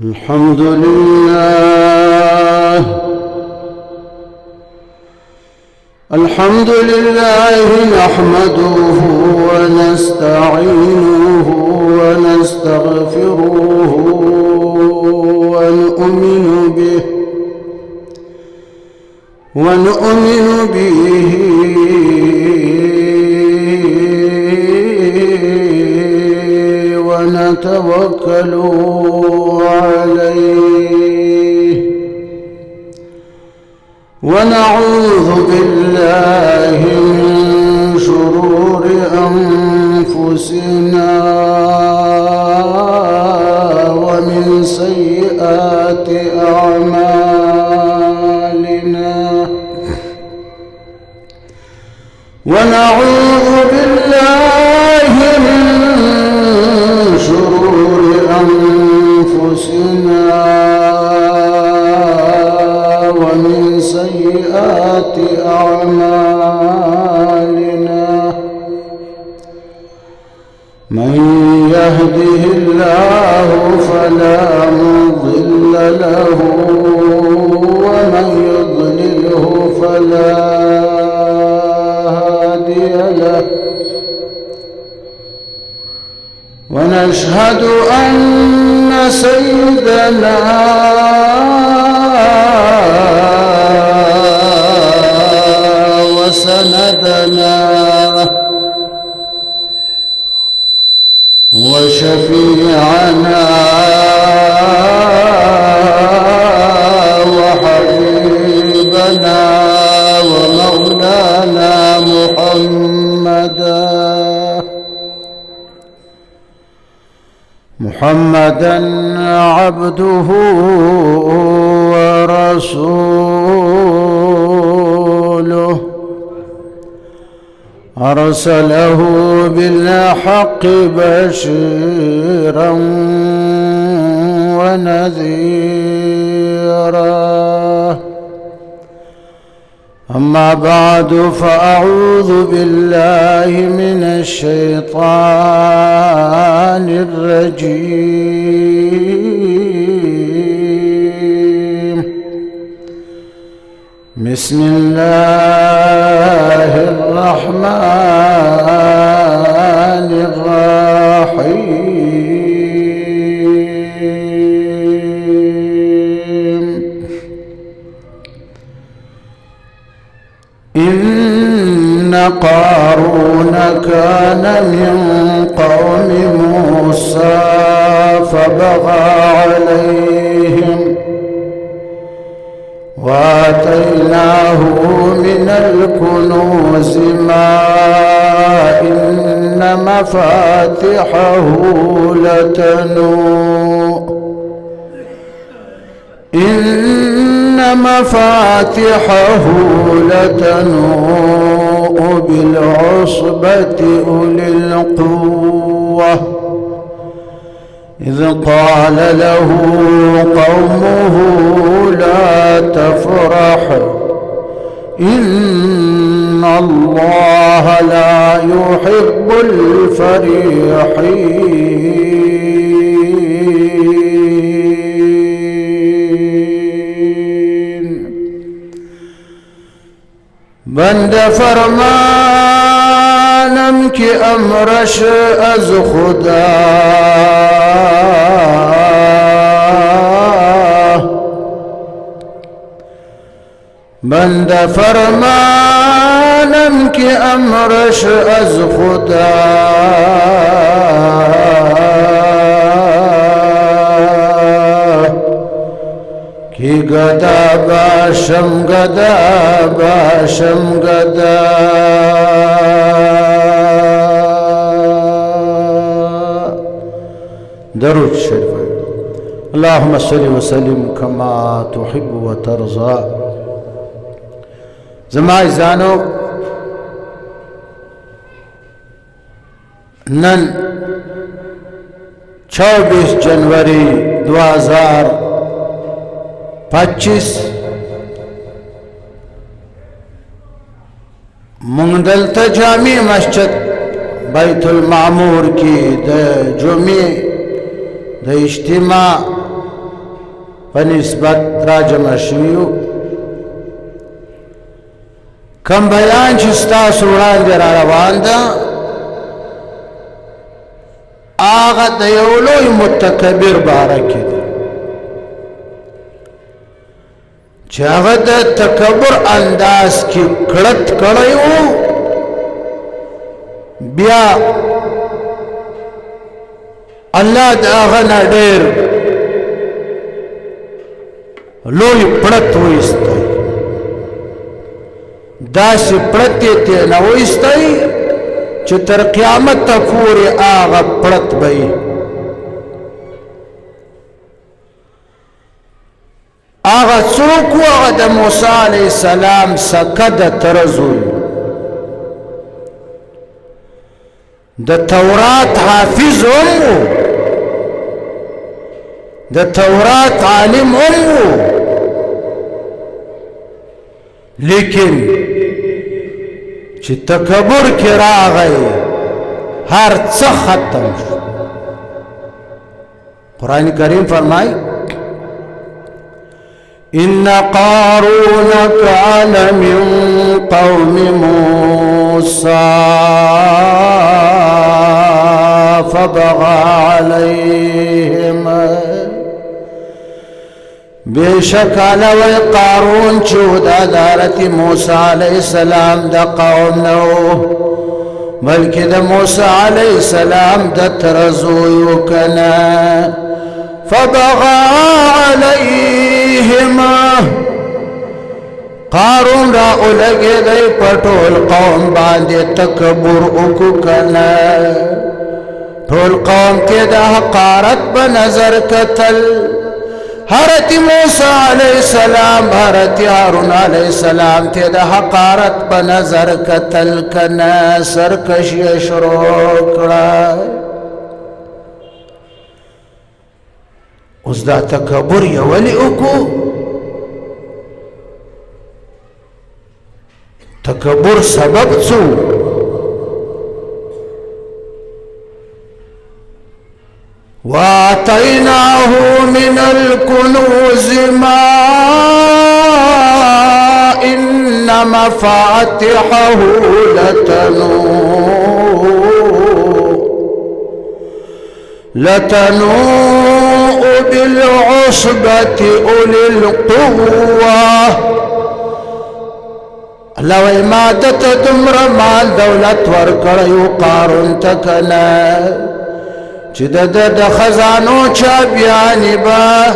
الحمد لله الحمد لله نحمده ونستعينه ونستغفره ونؤمن به ونتوكل عليه ونعوذ بالله من شرور أنفسنا ومن سيئات أعمالنا ونعوذ بالله من شرور أنفسنا ومن سيئات أعمالنا من يهده الله فلا مضل له ومن يضلله فلا هادي له ونشهد أن سيدنا وسندنا وشفيعنا وحبيبنا ومولانا محمدا عبده ورسوله أرسله بالحق بشيرا ونذيرا أما بعد فأعوذ بالله من الشيطان الرجيم بسم الله الرحمن الرحيم إن قارون كان من قوم موسى فبغى عليهم وآتيناه من الكنوز ما إن مفاتحه لتنوء بالعصبة أولي القوة إذ قال له قومه لا تفرح إن الله لا يحب الفرحين بند فرمانم که امرش از خدا بند فرمانم که امرش از خدا کی گدا باشم گدا باشم گدا درود شریف اللهم صل وسلم كما تحب وترضى زمای زانو نن 24 जनवरी 2025 मंगदलता जामी मस्जिद बैतुल मामूर की द जुमे द इज्तिमा په نسبت راجمع شویو کم بیان چې ستاسو وړاندې را روان ده هغه د یو لوی متکبر باره کې ده چې هغه د تکبر انداز کې کړت کړی و بیا الله د هغه نه ډېر لوی پړت وایستی داسې پړت یې ترېنه وایستی چې تر قیامته پورې هغه پړت به وي هغه څوک و هغه د موسی علیه السلام سکه د تره زوی د تورات حافظ هم و د تورات عالم هم و لیکن چې تکبر کې راغی هر څه ختم شو قرآن کریم فرمای إن قارون كان من قوم موسى فبغى عليهم بشک علاوه قارون چودا دارت موسی علیہ السلام دا قوم نو بلکہ دا موسی علیہ السلام دا ترزویو کنا فبغى عليهما قارون را اولگی دی پٹول قوم باندې تکبر اکو کنا ټول قوم کې د حقارت په نظر کتل حضرت موسی علیہ السلام حضرت هارون علیہ السلام ته د حقارت په نظر کتل کنا سرکشی شروع کړه اوس دا تکبر یې ولې وکړو تکبر سبب څه وآتيناه من الكنوز ما إن مفاتحه لتنوء بالعصبة أولي القوة لو إمادة دمر مال دولت ورکړیو قارون تکنا چې د خزانو چابیانی با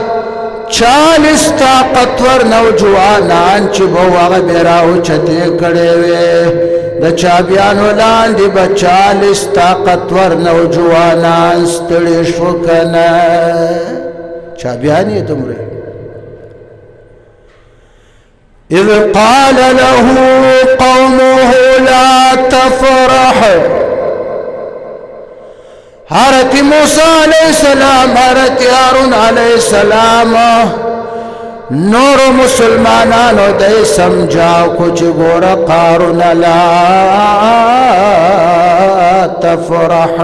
40 طاقتور نوجوانان چې به هغه بیراو چتې کړې وې د چابیانو لاندې به 40 طاقتور نوجوانان ستړي شو کنه چابیان یې دومره اذ قال له قومه لا تفرح حضرت موسی علیہ السلام حضرت هارون علیہ السلام نور مسلمانانو دې سمجھاو کچھ ګور قارون لا تفرح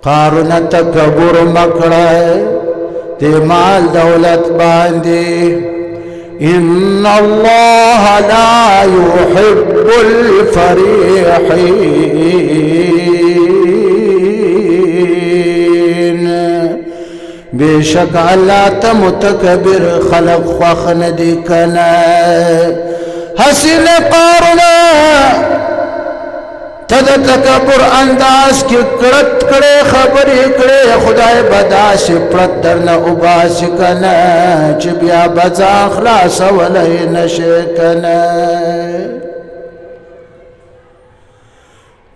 قارون تکبر مکړه دې مال دولت باندې إن الله لا يحب الفريحين بشك الله تمتكبر خلق خوخن دي كنا حسن قارنا تد تکبر انداز کی کرت کرے خبری کرے خدای بداش پرت درنا اباس کنا چ بیا بزا اخلاص ولای نشه کنا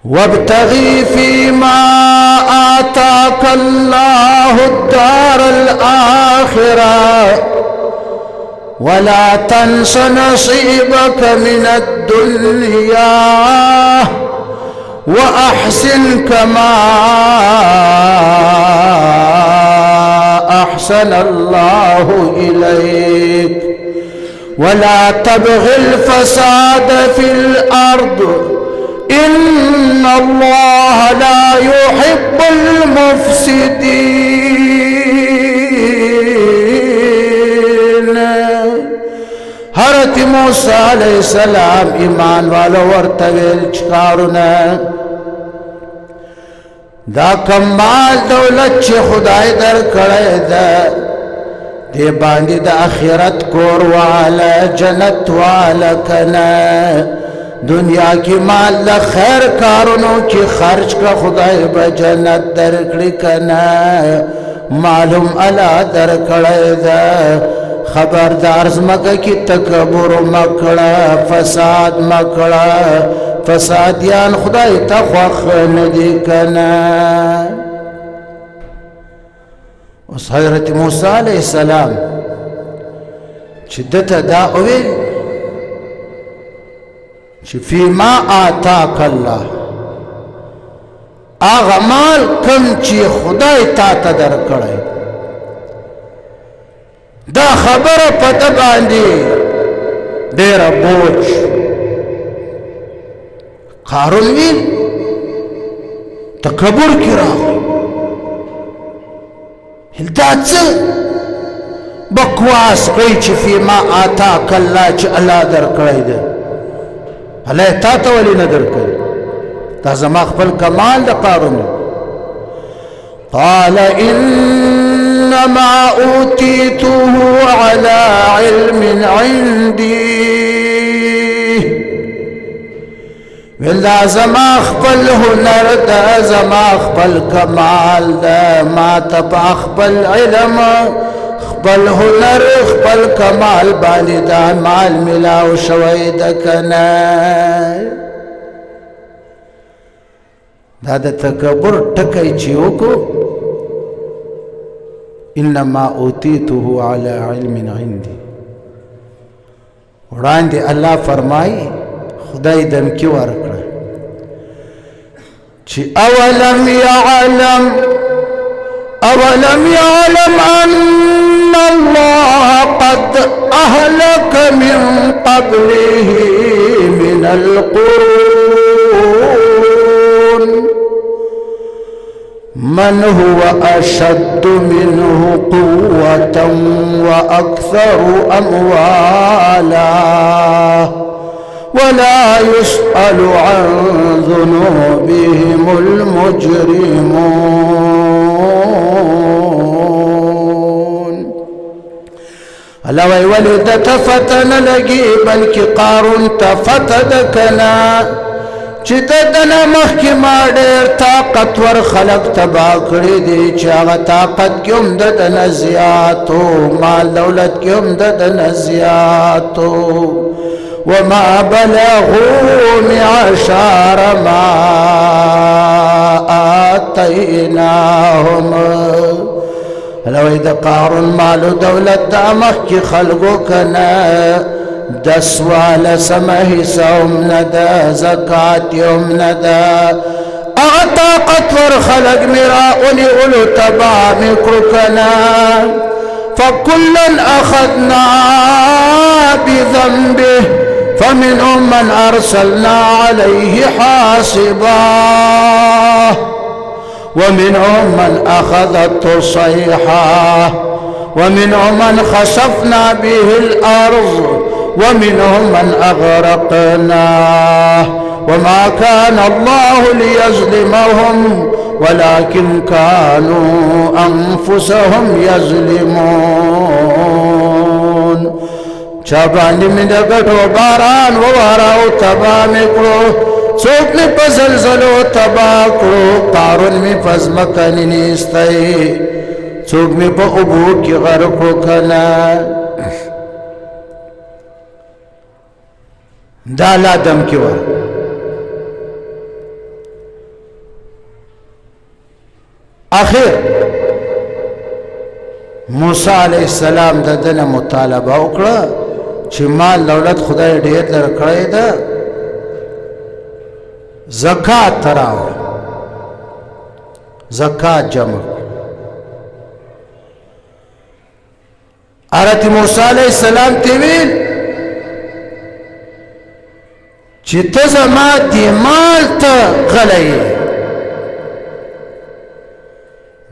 وابتغي فيما آتاك الله الدار الآخرة ولا تنس نصيبك من الدنيا وأحسن كما أحسن الله إليك ولا تبغ الفساد في الأرض إن الله لا يحب المفسدين موسی علیہ السلام ایمان والو ورته ویل چې قارونه دا کمال دولت چې خدای در کړی ده دې باندې د آخرت کور والا جنت والا کنه دنیا کی مال د خیر کارونو کی خرچ کا خدای به جنت درکړي کنه معلوم الا درکړی ده خبردار زمکه کی تکبر مکړه فساد مکړه فسادیان خدای ته خوښ ندي کنه اوس حضرت موسی علیہ السلام چې دته دا ویل چې فيما آتاک الله هغه مال کوم چې خدای تا ته درکړی دا خبره پته باندې ډېره بوج قارون ویل تکبر کې راغی دا څه بکواس کوي چې فيما آتاک الله چې الله درکړی دی الله تا ته ولې نه درکړی دا زما خپل کمال د قارون قال انما اوتيته على علم عندي ولا زما خپل هنر دا زما خپل کمال دا ما تپ خپل علم خپل هنر خپل کمال باندې دا مال ملاو شوی د کنه دا د تکبر ټکی چې وکړو انما اوتیته على علم عندي وړاندې الله فرمایي خدای دمکی ورکړه چې اولم يعلم ان الله قد اهلك من قبله من القرون من هو اشد منه قوة واكثر اموالا ولا يسأل عن ذنوبهم المجرمون الله وی ولد تفتن لگی بلکی قارون تفتد کنا چې ددنه مخکې ما ډېر طاقتور خلق تبا کړي دي چې هغه طاقت کې هم ددنه زیاتو مال دولت کې هم ددنه زیاتو وما بلغوا معشار ما آتيناهم لو إذا قارون مال دولت دا مخي خلقو كنا دسوال سمه سوم ندا زكاة يوم ندا أعطاقت ورخلق مراؤني أولو تبا مكركنا فكلا أخذنا بذنبه فمنهم من أرسلنا عليه حاصبا ومنهم من أخذته الصيحة ومنهم من خسفنا به الأرض ومنهم من أغرقناه وما كان الله ليظلمهم ولكن كانوا أنفسهم يظلمون چابانی من دگٹو باران وواراو تبا مکرو څوک می په زلزلو تبا کړو قارون می پزمکنی نیستای څوک می په اوبو کې غرق کړه دا لا دم کې و اخر موسی علیہ السلام د دنه مطالبه وکړه چې مال دولت خدای ډېر درکړی ده زکات تراو زکات جمع حضرت موسی علیہ السلام ته ویل چې ته زما دې مال ته غلی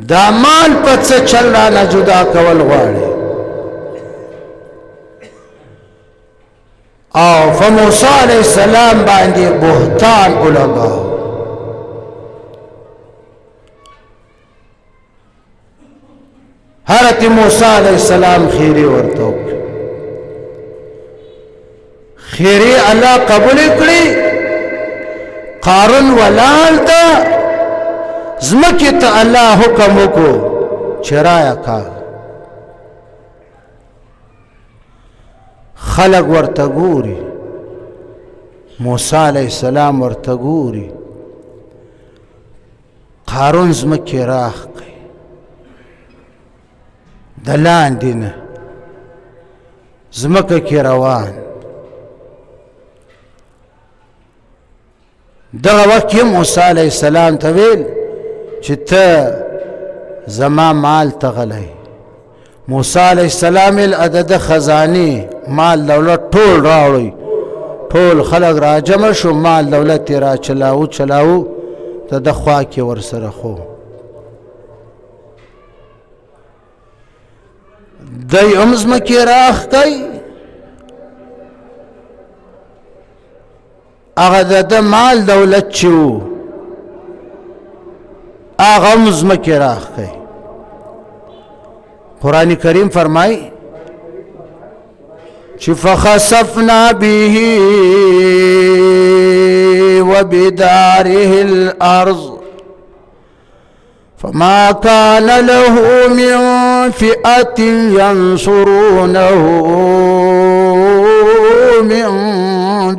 دا مال په څه چل رانه جدا کول غواړي موسی علیہ السلام باندې بهتان ولګاو. حضرت موسی علیہ السلام خیری ورته وکړه، خیری الله قبول کړي. قارون ولال ته زمکه ته الله حکم وکړو چې رایا کا. خلق ورته ګوري، موسی علیہ السلام ورته ګوري، قارون زمکه راخ کړي د لاندې نه زمکه کې روان. دغه وخت کې موسی علیہ السلام ته ویل چې ته زما مال ته غلی. موسی علیہ السلام العدد خزانه مال دولت ټول راوړی، ټول خلق را جمع شو، مال دولت را چلاو ته د خوا کې ورسره خو دی امزمکی راخ کئی. اغا دا مال دولت چیو اغا امزمکی راخ کئی. قرآن کریم فرمائی چی فخسفنا به وبداره الارض فما كان له من فئة ينصرونه من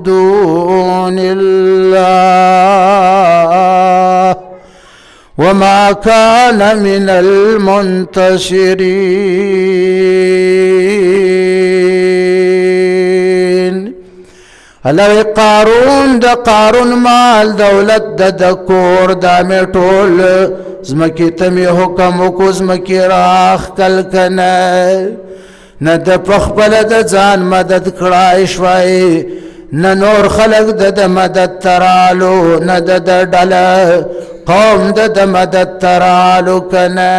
دون الله وما كان من المنتصرين. الله قارون دا قارون مال دولت دا کور دا میټول زمکی تمی حکم وکو زمکی راخ کل کنه. نه د پخپل د ځان مدد کړای شوای، نه نور خلق د مدد ترالو، نه د ډله قوم د مدد ترالو کنه.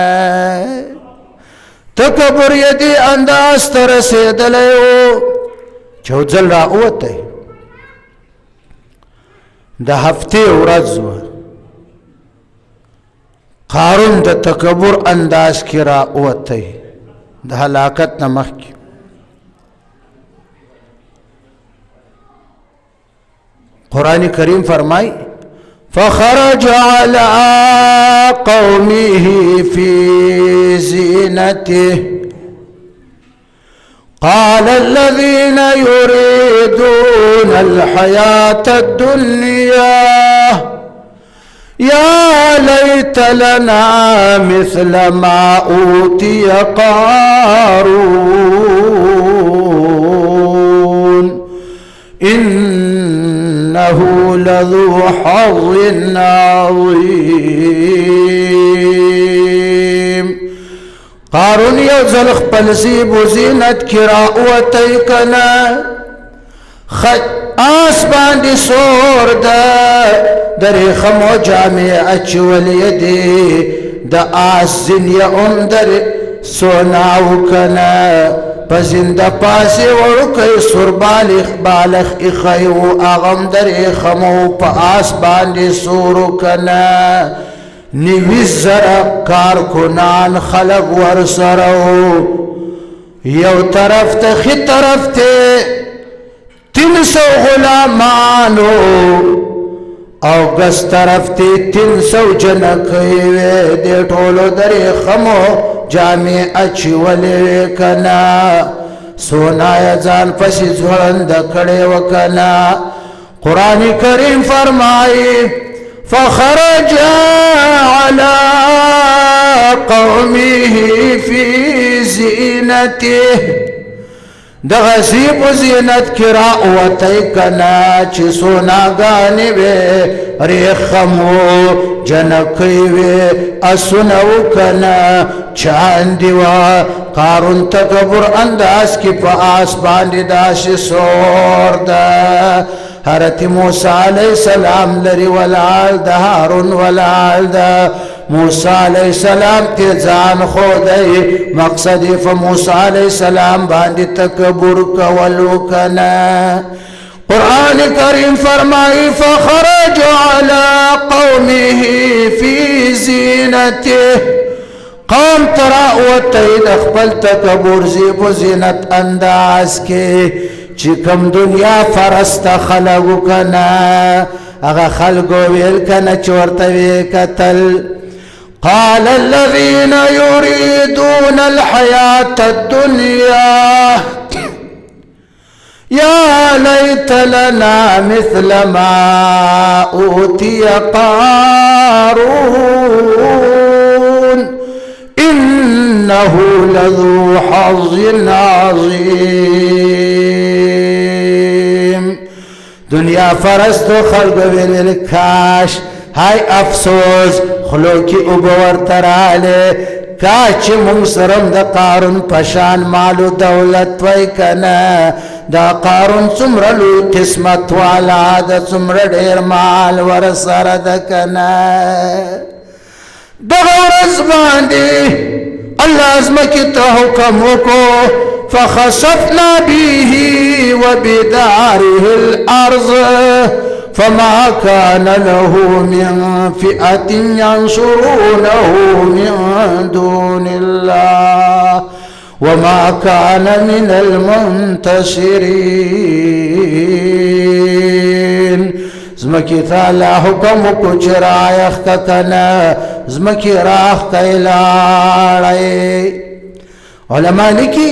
تکبر یدی انداز ته رسېدلی و چې یو ځل راووتی. د هفتې ورځ وه، قارون د تکبر انداز کی راووتی د هلاکت نه مخکې. قرآن کریم فرمائی فخرج على قومه في زينته قال الذين يريدون الحياة الدنيا يا ليت لنا مثل ما أوتي قارون إنه لذو حظ عظيم. قارون یو ځل خپل زیب و زینت کی راوتی کنا، آس باندې سور د ریخم و جامع اچولی دی، د آس زنی در سوناو کنا، پزنده پاسی ورکی سر بالخ اخیو اغم در ریخمو پا آس باندې سورو کنا. نویز زر کارکنان خلق ورسرو، یو طرف تا خی طرف تے 300 غلامانو او گس طرف تے 300 جنکیوے دے ٹولو دری خمو جامع اچولی کنا. سونای ځان پسی زورند کڑے وکنا. قرآن کریم فرمائی فخرج على قومه في زينته، د غزیب زینت کی راوتی کنا چی سوناگانی بے ریخمو جنکی بے اسنو کنا چاندیوا. قارون تکبر انداز کی پا آس باندی داش سور دا. حضرت موسی علیہ السلام لری ولال دا، هارون ولال دا. موسی علیہ السلام تی ځان خودی مقصدی فموسی علیہ السلام باندې تکبر کولو کنا. قرآن کریم فرمائی فخرج على قومه في زینته قوم تراوتی دخبل تکبر زیب و زینت انداز کے چکم دنیا فرست خلقو کنا اغا خلقو ویل کنا چورتوی کتل قال الذين يريدون الحياة الدنيا يا ليت لنا مثل ما أوتي قارون إنه لذو حظ عظيم دنیا فرست خلق بالکاش هاي افسوس خلوکی اوبور تراله کاچ منصرم دا قارون پشان مالو دولت وی کنا دا قارون سمرلو قسمت والا دا سمر دیر مال ورسر دا کنا دا غورز باندی اللہ ازمکی تا حکمو کو فخسفنا به وبداره الارض فما كان له من فئة ينصرونه من دون الله وما كان من المنتصرين زمکی تعالی حکم کو چرایخ کنا زمکی راخ کیلاڑی علماء لکی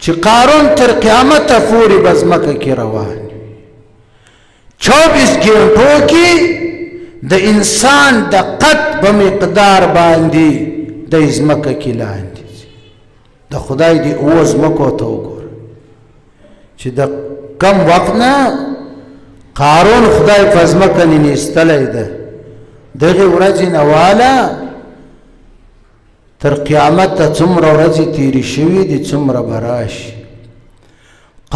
چی قارون تر قیامت فوری بزمک کی روان 24 گھنٹوں کی د انسان د قد بمقدار باندی د ازمکه کی لاندی د خدای دی او ازمکو تو گور چی د کم وقت نا قارون خدای فزمکه نیستلی ده دغه ورځې نواله تر قیامت ته څومره ورځې تیری شوي دي څومره به راشي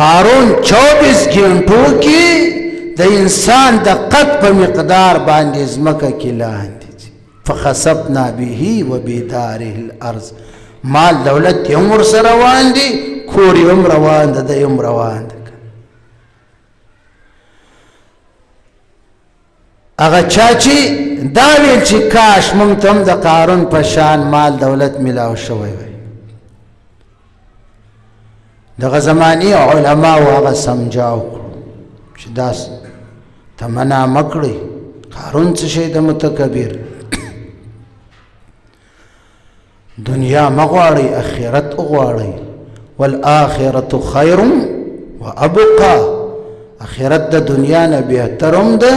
قارون 24 گھنٹوں کی د انسان د قد په مقدار باندې ځمکه کې لاندې فخسفنا به وبداره الارض مال دولت یې هم ورسره روان دي کور یې هم روان ده دی هم روان ده هغه چا چې دا ویل چې کاش موږ ته هم د قارون په شان مال دولت میلاو شوی وی دغه زماني علماو هغه سمجاو چې داس تمنا مکړی قارون څه شی د متکبر دنیا مغواړي اخرت غواړي والآخرة خیر وابقى اخرت د دنیا نه بهترم ده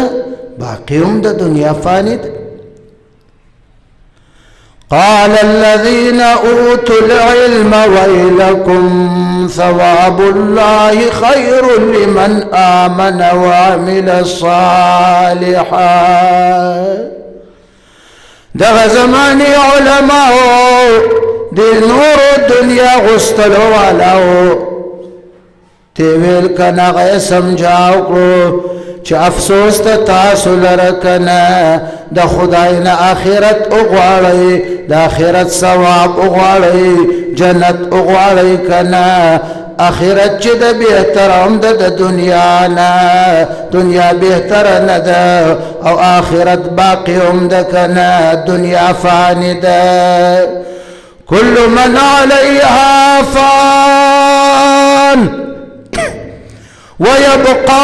باقیهم د دنیا فانی ده قال الذين اوتوا العلم ويلكم ثواب الله خير لمن آمن وعمل صالحا دغه زماني علماء د نور دنیا غستلو والاو تیویل کنا غی سمجھاو کرو چه افسوس تا تاسو لرکنا دا خدای نا آخرت اغواری دا آخرت ثواب اغواری جنت اغواری کنا آخرت چه دا بہتر هم دا دنیا نا دنیا بہتر ندا او آخرت باقی هم دا کنا دنیا فانی دا كل من عليها فان ويبقى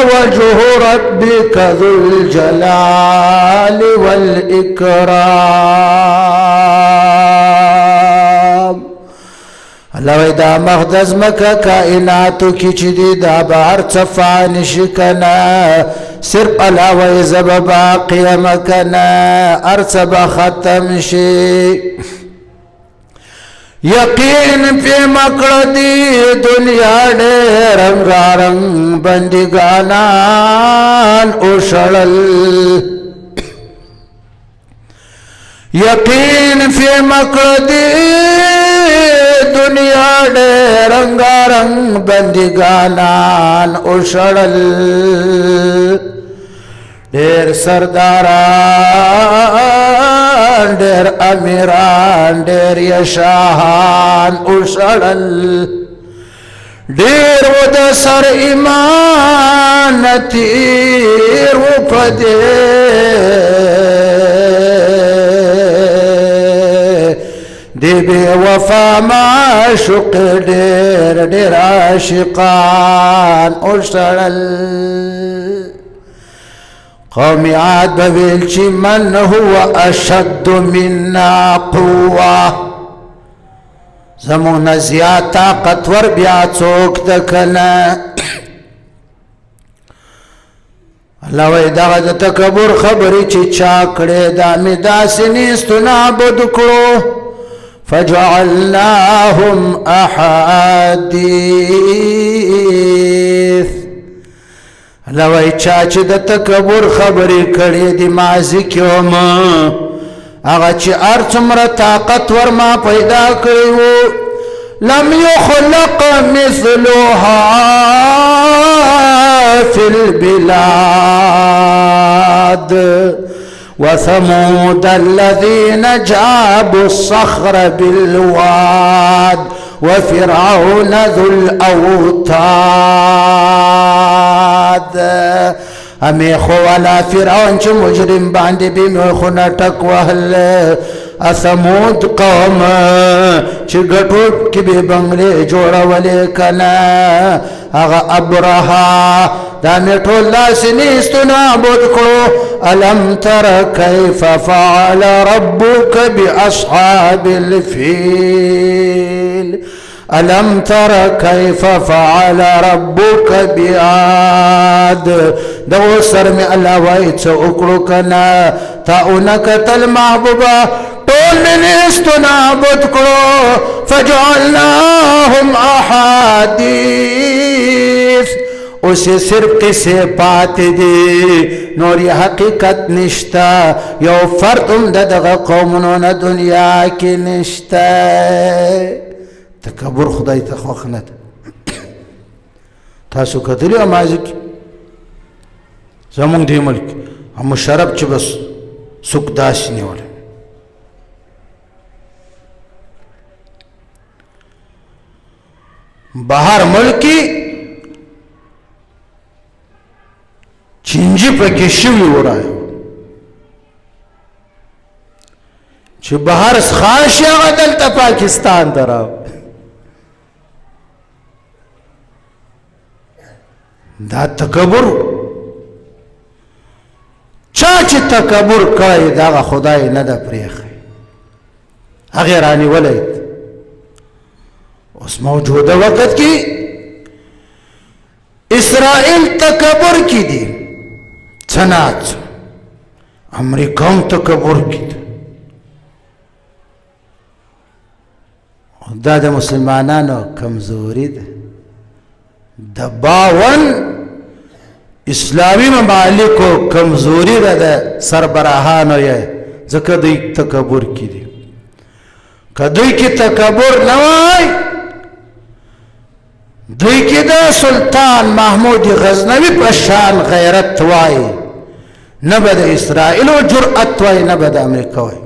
وجه ربك ذو الجلال والإكرام الله دا مقدس مکا کائناتو کی چدی دا بار چفان شکنا صرف علاوه زب باقی مکنا ارسب ختم شی یقین پی مکڑدی دنیا دے رنگارنگ بندگانان اشڑل یقین پی مکڑدی دنیا دے رنگارنگ بندگانان اشڑل دیر سرداران دیر امیران دیر یشاہان اشڑل ډیر و د سر ایمان تیر و پدې دی بے وفا معشوق ډیر ډیر عاشقان اوشتړل قوم عاد بویل چې من هو اشد منا قوه زمون زیات طاقتور بیا څوک د کنه الله وای دغه د تکبر خبرې چې چا کړې دا مې داسې نیستو نابود کړو فجعلناهم احاديث الله وای چا چې د تکبر خبرې کړې دي ماضي کې وما هغه چې هر څومره طاقتور ما پیدا کړی و لم يخلق مثلها في البلاد وثمود الذين جابوا الصخر بالواد وفرعون ذو الأوتاد امی خوالا فرعون چه مجرم باندې بیمی خونا ٹک وحل اثمود قوم چه گٹوٹ کی بی بنگلی جوڑا ولی کنا اغا ابرها دامی ٹولا سنیستو نابود کرو الم تر کیف فعل ربک باصحاب الفیل ألم تر كيف فعل ربك بعاد دو سرمي الله وايت سأكركنا تاؤنك المحبوبة طول نستنا بدكرو فجعلناهم أحاديث اسے صرف قصے پاتے دے نوری حقیقت نشتا یو فردم ددغ قومنون دنیا کی نشتا تکبر خدای ته خوښ نه ده تاسو کتلی مازی کې زمونږ دې ملک مشرف چې بس څوک داسې نیولی بهر ملکی چینجی پکې شوي ورایو چې بهر خاص هغه دلته پاکستان ته راو دا تکبر چا چې تکبر کوي دا خدای نه ده پرېښی هغې رانیولی اوس موجوده وخت کې اسرائیل تکبر کې دي څه ناڅه امریکا هم تکبر کې ده دا د مسلمانانو کمزوري ده د 52 اسلامی ممالکو کمزوری ده د سربراهانو یې ځکه دوی تکبر کې دي که دوی کې تکبر نه وای دوی کې د سلطان محمود غزنوي په شان غیرت وای نه به د اسرائیل جرأت وای نه به د امریکا وای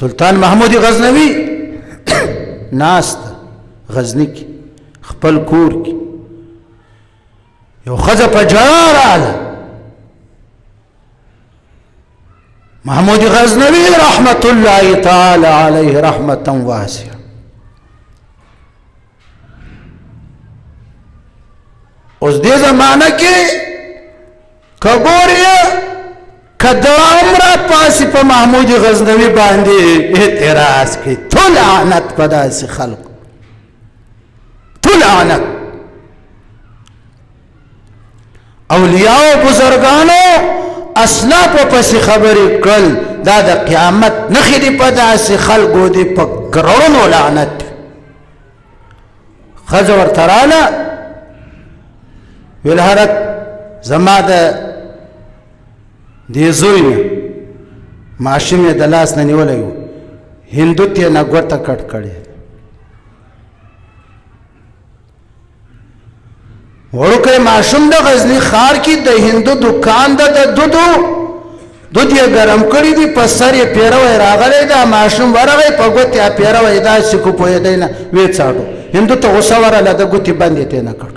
سلطان محمود غزنوي ناست غزنی کې خپل کور کې یو ښځه په ژړا راغله محمود غزنوي رحمت الله تعالی علیه رحمتا واسعه اوس دې زمانه کې کګوریا کدام را پاسی په محمود غزنوي باندې اعتراض کوي تو لعنت په داسې خلق تو لعنت اولیاء و بزرگانو اسلاف پس خبری کل دا دا قیامت نخی دی پا دا سی خلقو دی پا گرونو لعنت خزور ترانا ویلحرک زما دا دی زوی معاشم دلاس ننیولیو هندو تی نگورتا کٹ کردی ورکه معشوم د غزنی خار کې د هندو دکان د دودو دود یې ګرم کړی دی په سر یې پیروي راغلی دا معشوم ورغی په ګوت یې پیروي دا سکو پوی دی نه وې څاټو هندو ته غوسه ورغله د ګوتې بند یې ترې نه کړ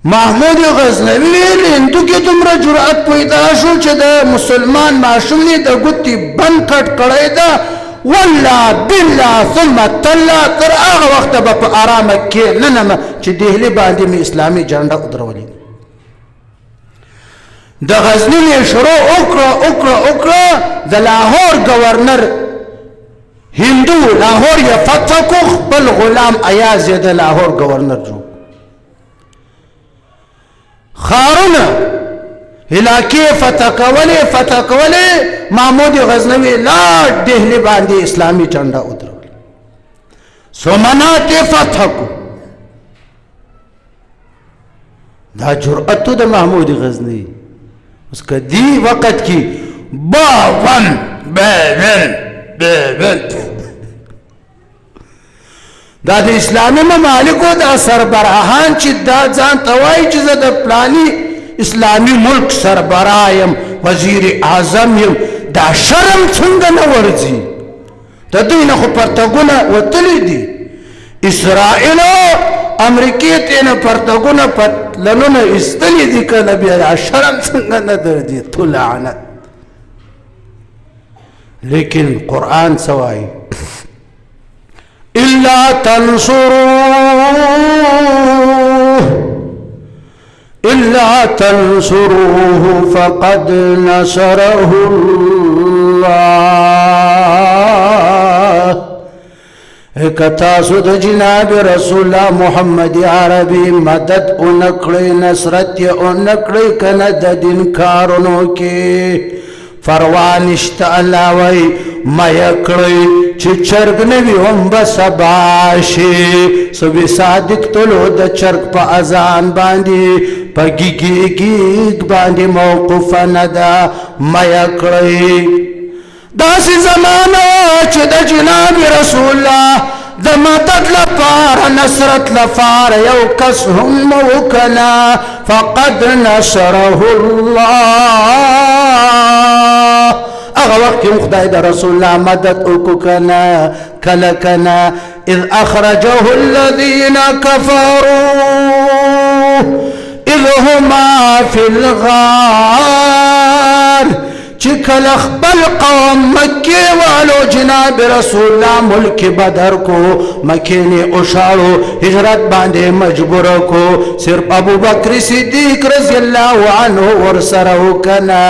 محمود غزنوي ویل هندو کې دومره جرأت پیدا شو چې د مسلمان ماشوم یې د ګوتې بند کټ کړی ده والله بالله ثم تالله تر هغه وخته به په ارامه کښېننم چې دهلي باندې مې اسلامي جنډه ودرولې د غزني مې شروع وکړه د لاهور گورنر هندو لاهور یې فتح کو خپل غلام ایاز یې د لاهور گورنر جوړ خارونه علاقې فتح کولې محمود غزنوي لاړ دهلي باندې اسلامي جنډه ودرول سومنات یې فتح کو دا جرأت د محمود غزنوي اوس که دې وخت کې باون دا د اسلامي ممالکو دا سربراهان چې دا ځان ته وایي چې زه د فلاني اسلامي ملک سربراه یم وزیر اعظم یم دا شرم څنګه نه ورځي د دوی نه خو پرتګونه وتلي دي اسرائیلو امریکې ته نه پرتګونه پتلنونه ایستلي دي که بیا دا شرم څنګه نه درځي تو لعنت لیکن قرآن څه وایي إلا تنصروه فقد نصره الله کتاسو د جناب رسول الله محمد عربي مدد اونکړی نصرت یې اونکړی کنه د دین کارونو کې فروانشت الله وی میا کړی چې چرګ نه وي هم به سبا شي صبح صادق تلو د چرګ په اذان باندې په ګیګ باندې موقوفه نه ده میا کړی داسې زمانه چې د جناب رسول الله د مدد لپاره نصرت لپاره یو کس هم وکنا فقد نصره الله اغه وقت خدای د رسول الله مدد وکنا کله کنا اذ اخرجه الذين كفروا اذ هما في الغار چې کله خپل قوم مکې والو جناب رسول الله ملک بدر کو مکې نه اوشاړو هجرت باندې مجبور کو صرف ابو بکر صدیق رضی الله عنه ورسره وکنا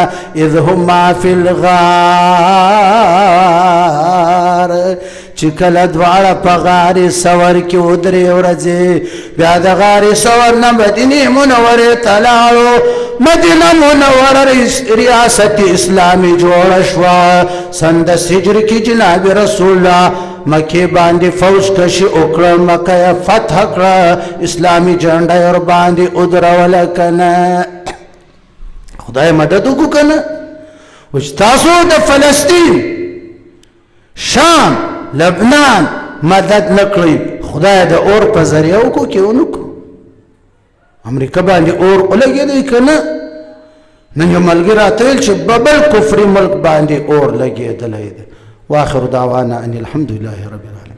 اذ هما فی الغار چې کله دواړه په غار سور کې ودرې ورځې بیا د غار سور نه مدینه منوره ته لاړو مدینه منوره ریاست اسلامي جوړه شوه سن د هجر کې جناب رسول الله مکې باندې فوج کشي وکړه مکه یې فتح کړه اسلامي جنډه ور باندې ودروله کنه خدای مدد وکړو کنه وش تاسو د فلسطین شام لبنان مدد نکړي خدای د اور په ذریعہ وکړو کې ونکړو امریکا باندې اور ولګېدی کنه نن یو ملګری راتلل چې ببل کفري ملک باندې اور لګېدلی دی واخر دعوانا ان الحمد لله رب العالمين